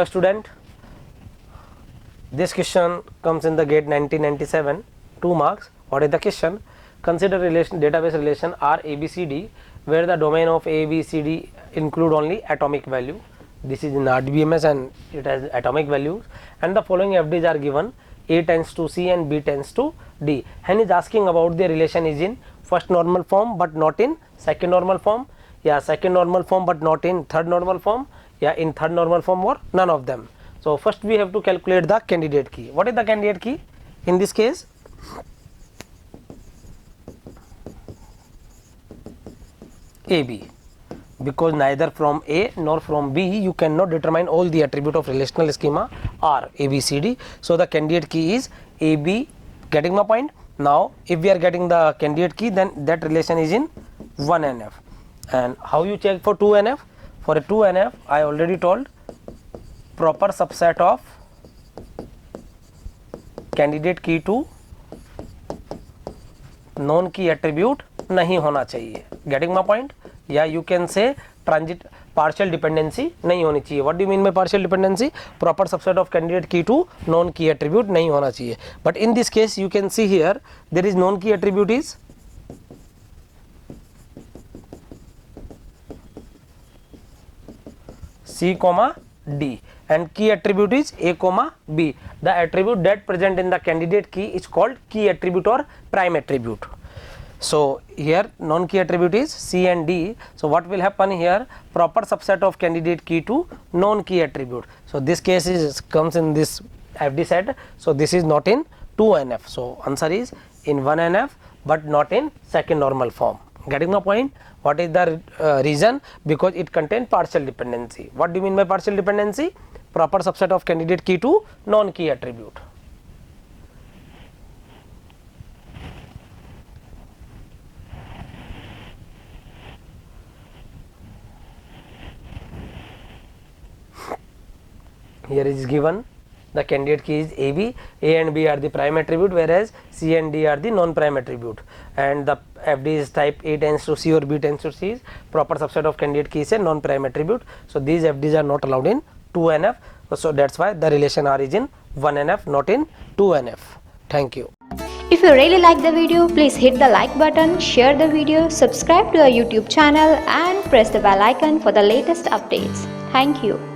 Hello student, this question comes in the GATE 1997, 2 marks. What is the question? Consider database relation RABCD where the domain of ABCD include only atomic value. This is in RDBMS and it has atomic values, and the following FDs are given: A tends to C and B tends to D. And is asking about the relation is in first normal form but not in second normal form, second normal form but not in third normal form, in third normal form, or none of them. So first we have to calculate the candidate key. What is the candidate key in this case? AB, because neither from A nor from B you cannot determine all the attribute of relational schema R ABCD. So the candidate key is AB. Getting my point? Now if we are getting the candidate key, then that relation is in 1NF. And how you check for 2NF? For a 2NF, I already told, proper subset of candidate key to known key attribute नहीं होना चाहिए. Getting my point? या you can say transit partial dependency नहीं होनी चाहिए. What do you mean by partial dependency? Proper subset of candidate key to known key attribute नहीं होना चाहिए. But in this case you can see here there is known key attribute is C, D, and key attribute is A, B. The attribute that present in the candidate key is called key attribute or prime attribute. So here non key attribute is C and D. So what will happen here? Proper subset of candidate key to known key attribute. So this case is comes in this FD set. So this is not in 2NF. So answer is in 1NF but not in second normal form. Getting my point? What is the reason? Because it contains partial dependency. What do you mean by partial dependency? Proper subset of candidate key to non key attribute. Here is given the candidate key is AB. A and B are the prime attribute, whereas C and D are the non-prime attribute, and the FD is type A tends to C or B tends to C is proper subset of candidate key is a non-prime attribute. So these FDs are not allowed in 2NF. So that's why the relation R is in 1NF, not in 2NF. Thank you. If you really like the video, please hit the like button, share the video, subscribe to our YouTube channel and press the bell icon for the latest updates. Thank you.